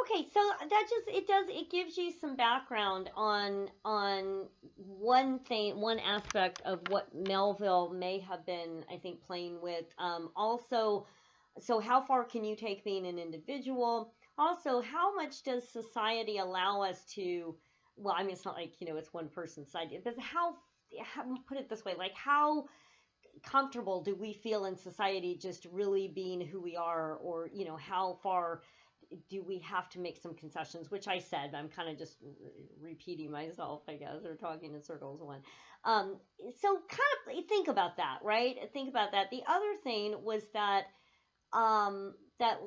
Okay, so that just it gives you some background on one thing, one aspect of what Melville may have been, I think, playing with. Also, so how far can you take being an individual? Also, how much does society allow us to? Well, I mean, it's not like it's one person's idea, but how put it this way, like how comfortable do we feel in society just really being who we are, or how far do we have to make some concessions, which I said, I'm kind of just repeating myself, I guess, or talking in circles one. um, so kind of think about that, right? Think about that. The other thing was that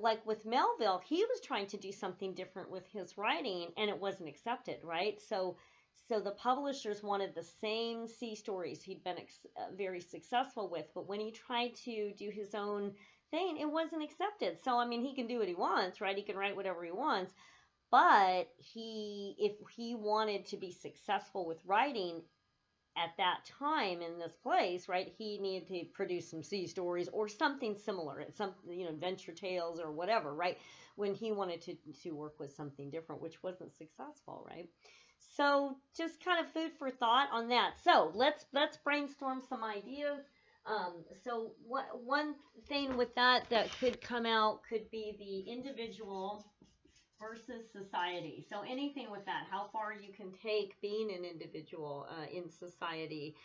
like with Melville, he was trying to do something different with his writing and it wasn't accepted, right? So the publishers wanted the same sea stories he'd been very successful with, but when he tried to do his own thing, it wasn't accepted. So I mean, he can do what he wants, right? He can write whatever he wants, but if he wanted to be successful with writing at that time in this place, right, he needed to produce some sea stories or something similar. It's something, adventure tales or whatever, right? When he wanted to work with something different, which wasn't successful, right? So just kind of food for thought on that. So let's brainstorm some ideas. So one thing with that could come out could be the individual versus society. So anything with that, how far you can take being an individual in society,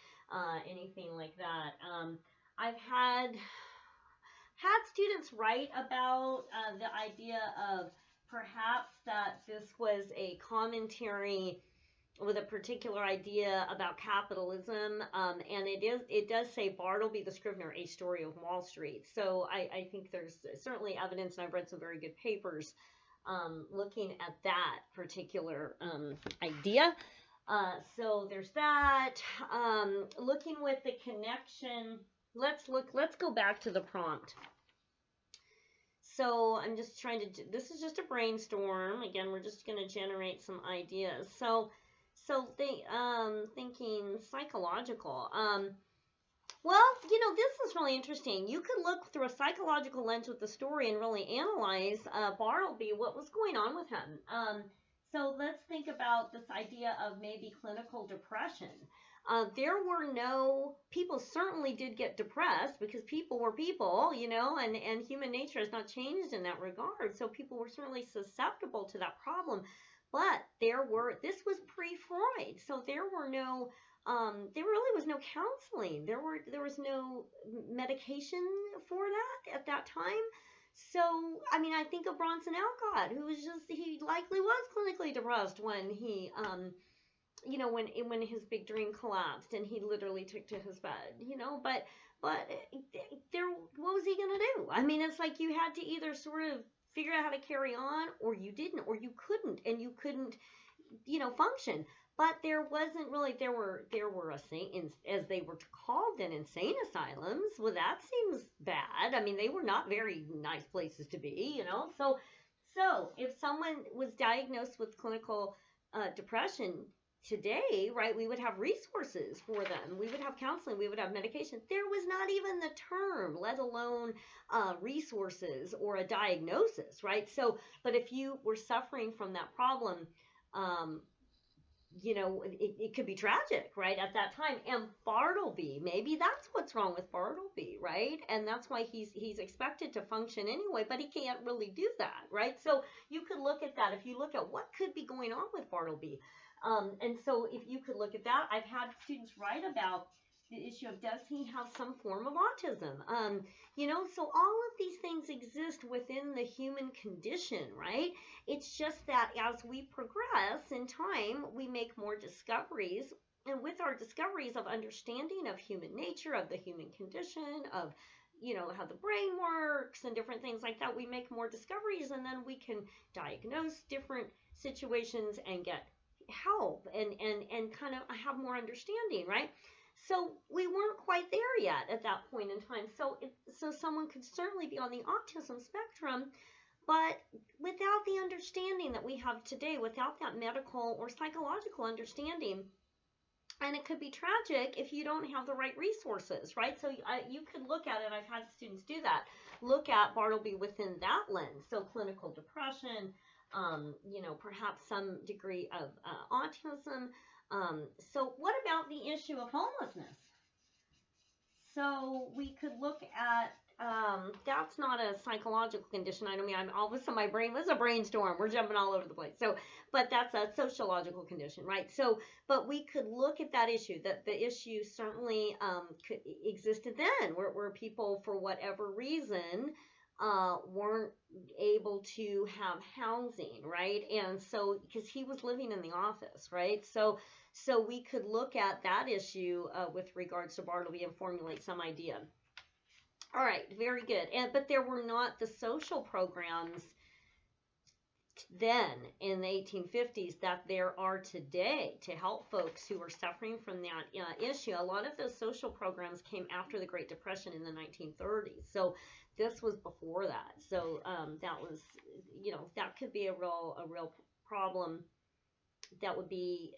anything like that. I've had students write about the idea of perhaps that this was a commentary with a particular idea about capitalism, and it does say Bartleby the Scrivener, a story of Wall Street. So I think there's certainly evidence, and I've read some very good papers looking at that particular idea. So there's that. Looking with the connection. Let's go back to the prompt. So I'm just trying to. This is just a brainstorm. Again, we're just going to generate some ideas. Thinking psychological. Well, this is really interesting. You could look through a psychological lens with the story and really analyze Bartleby, what was going on with him. So let's think about this idea of maybe clinical depression. There were no, people certainly did get depressed because people were people, and human nature has not changed in that regard. So people were certainly susceptible to that problem. But this was pre-Freud, so there really was no counseling. There was no medication for that at that time. So, I mean, I think of Bronson Alcott, who was he likely was clinically depressed when when his big dream collapsed and he literally took to his bed, but what was he going to do? I mean, it's like you had to either sort of figure out how to carry on, or you didn't, or you couldn't, and you couldn't, function. But there wasn't really, there were as they were called then, insane asylums. Well, that seems bad. I mean, they were not very nice places to be. So if someone was diagnosed with clinical depression today, right, we would have resources for them. We would have counseling. We would have medication. There was not even the term, let alone resources or a diagnosis, right? So, but if you were suffering from that problem, it could be tragic, right, at that time. And Bartleby, maybe that's what's wrong with Bartleby, right? And that's why he's expected to function anyway, but he can't really do that, right? So you could look at that. If you look at what could be going on with Bartleby, and so if you could look at that, I've had students write about the issue of, does he have some form of autism? So all of these things exist within the human condition, right? It's just that as we progress in time, we make more discoveries. And with our discoveries of understanding of human nature, of the human condition, of how the brain works and different things like that, we make more discoveries, and then we can diagnose different situations and get help and kind of have more understanding, right? So we weren't quite there yet at that point in time. So someone could certainly be on the autism spectrum, but without the understanding that we have today, without that medical or psychological understanding, And it could be tragic if you don't have the right resources, right? So you could look at it, I've had students do that, look at Bartleby within that lens. So clinical depression, perhaps some degree of autism. So what about the issue of homelessness? So we could look at that's not a psychological condition. I mean, I'm all of a sudden my brain was a brainstorm. We're jumping all over the place. So, but that's a sociological condition, right? So, but we could look at that issue. That the issue certainly existed then, where people for whatever reason weren't able to have housing, right? And so, because he was living in the office, right? So we could look at that issue with regards to Bartleby and formulate some idea. All right, very good. But there were not the social programs then in the 1850s that there are today to help folks who are suffering from that issue. A lot of those social programs came after the Great Depression in the 1930s. So this was before that. So that was, that could be a real problem that would be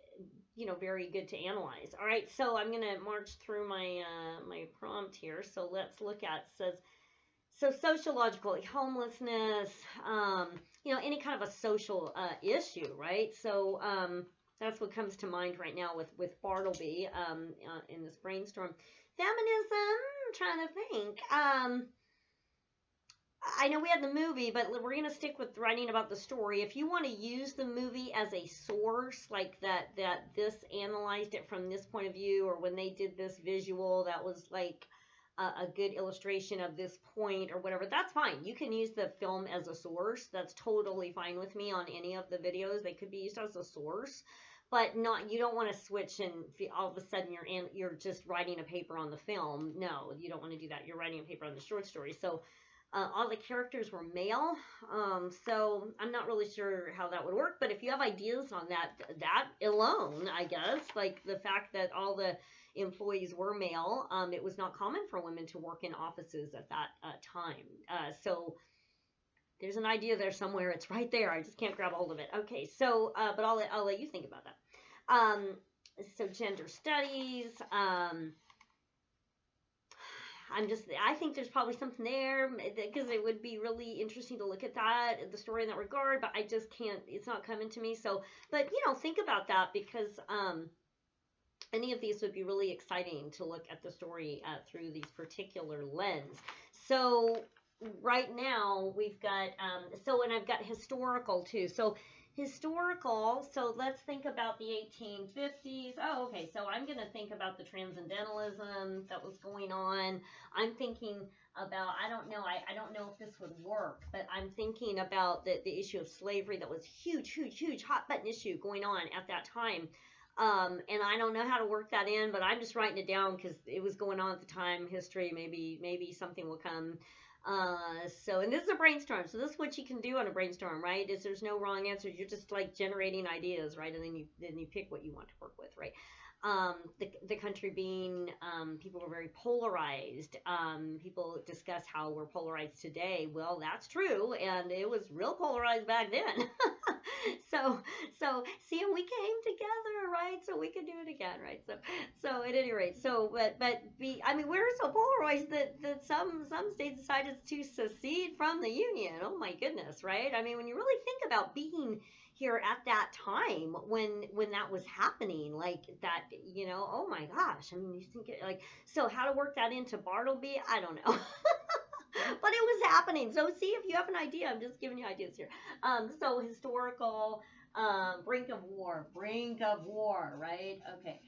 very good to analyze. All right, so I'm going to march through my my prompt here. So let's look at, says, so sociological homelessness, any kind of a social issue, right? So that's what comes to mind right now with Bartleby in this brainstorm. Feminism, I'm trying to think. I know we had the movie, but we're going to stick with writing about the story. If you want to use the movie as a source, like that this analyzed it from this point of view, or when they did this visual, that was like a good illustration of this point or whatever, that's fine. You can use the film as a source. That's totally fine with me on any of the videos. They could be used as a source. But you don't want to switch and all of a sudden you're just writing a paper on the film. No, you don't want to do that. You're writing a paper on the short story. So all the characters were male, so I'm not really sure how that would work. But if you have ideas on that alone, I guess, like the fact that all the employees were male, it was not common for women to work in offices at that time. So there's an idea there somewhere. It's right there. I just can't grab a hold of it. Okay, so but I'll let you think about that. So gender studies. I think there's probably something there because it would be really interesting to look at the story in that regard, but I just can't, it's not coming to me. So, but think about that because any of these would be really exciting to look at the story through these particular lens. So right now we've got, and I've got historical too. So historical, so let's think about the 1850s. Oh, okay, so I'm going to think about the transcendentalism that was going on. I'm thinking about, I don't know if this would work, but I'm thinking about the issue of slavery that was huge hot button issue going on at that time. And I don't know how to work that in, but I'm just writing it down because it was going on at the time. History, maybe something will come. And this is a brainstorm. So this is what you can do on a brainstorm, right? Is there's no wrong answers. You're just like generating ideas, right? And then you pick what you want to work with, right? The country being, people were very polarized. People discuss how we're polarized today. Well, that's true, and it was real polarized back then. so see, we came together, right? So we could do it again, right? So at any rate, we're so polarized that some states decided to secede from the Union. Oh my goodness, right? I mean, when you really think about being here at that time when that was happening, like that, oh my gosh. I mean, you think so how to work that into Bartleby, I don't know. But it was happening. So see, if you have an idea, I'm just giving you ideas here. So historical, brink of war, right? Okay.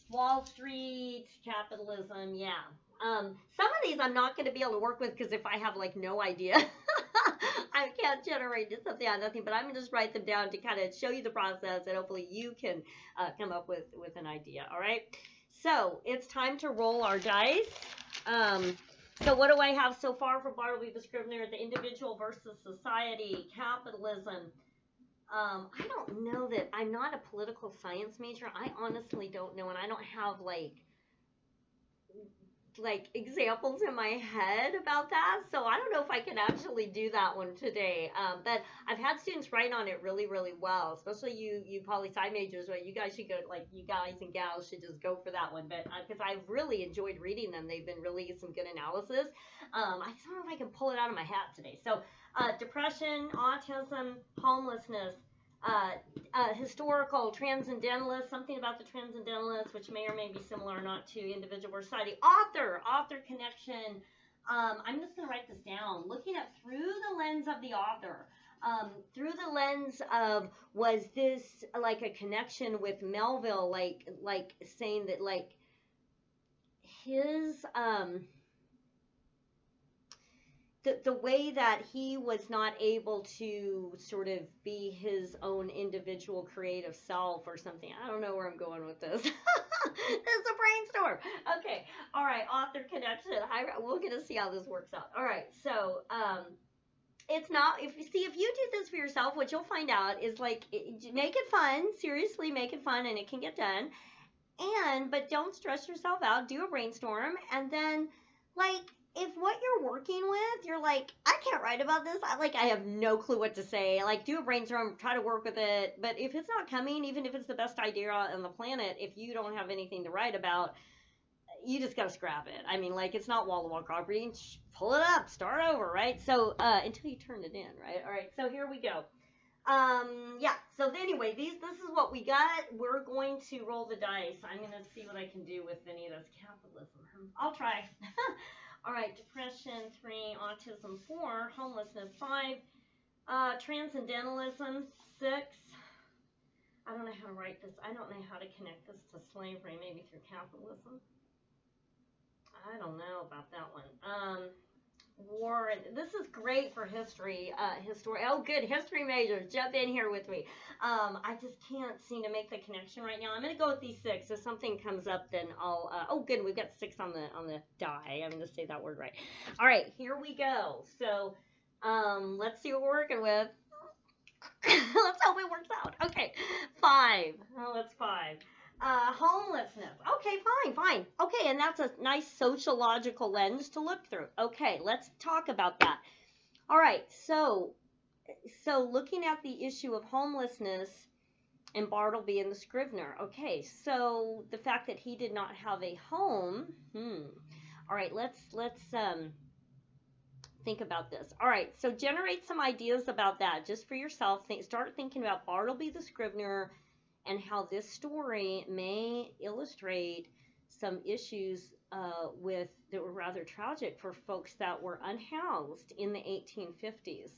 Wall Street, capitalism, yeah. Some of these I'm not going to be able to work with because if I have no idea, I can't generate something out of nothing, but I'm going to just write them down to kind of show you the process, and hopefully you can come up with an idea. All right. So it's time to roll our dice. So what do I have so far for Bartleby the Scrivener? The individual versus society, capitalism. I don't know that I'm not a political science major. I honestly don't know, and I don't have like examples in my head about that. So I don't know if I can actually do that one today. But I've had students write on it really, really well, especially you poli sci majors. Right, you guys should go. Like you guys and gals should just go for that one. But because I've really enjoyed reading them, they've been really some good analysis. I just don't know if I can pull it out of my hat today. So depression, autism, homelessness, uh, historical transcendentalist, something about the transcendentalist, which may or may be similar or not to individual or society. Author connection. I'm just going to write this down. Looking at through the lens of the author. Through the lens of, was this like a connection with Melville, like saying that like his the way that he was not able to sort of be his own individual creative self or something. I don't know where I'm going with this. This is a brainstorm. Okay. All right. Author connection. We're going to see how this works out. All right. So, it's not, if you do this for yourself, what you'll find out is like, make it fun. Seriously, make it fun and it can get done. But don't stress yourself out. Do a brainstorm, and then like if what you're working with, you're like, I can't write about this. I have no clue what to say. Like, do a brainstorm, try to work with it. But if it's not coming, even if it's the best idea on the planet, if you don't have anything to write about, you just gotta scrap it. I mean, like, it's not wall to wall copy. Pull it up, start over, right? So until you turn it in, right? All right. So here we go. Yeah, so anyway, this is what we got. We're going to roll the dice. I'm going to see what I can do with any of this capitalism. I'll try. All right, depression 3, autism 4, homelessness 5, transcendentalism 6. I don't know how to write this. I don't know how to connect this to slavery, maybe through capitalism. I don't know about that one. War, and this is great for history. Oh, good, history majors, jump in here with me. I just can't seem to make the connection right now. I'm gonna go with these 6. If something comes up, then I'll. Oh, good, we've got 6 on the die. I'm gonna say that word right. All right, here we go. So, let's see what we're working with. Let's hope it works out. Okay, 5. Oh, that's 5. Homelessness. Okay, fine. Okay, and that's a nice sociological lens to look through. Okay, let's talk about that. All right, so looking at the issue of homelessness and Bartleby and the Scrivener. Okay, so the fact that he did not have a home. All right, let's think about this. All right, so generate some ideas about that just for yourself. Start thinking about Bartleby the Scrivener and how this story may illustrate some issues that were rather tragic for folks that were unhoused in the 1850s.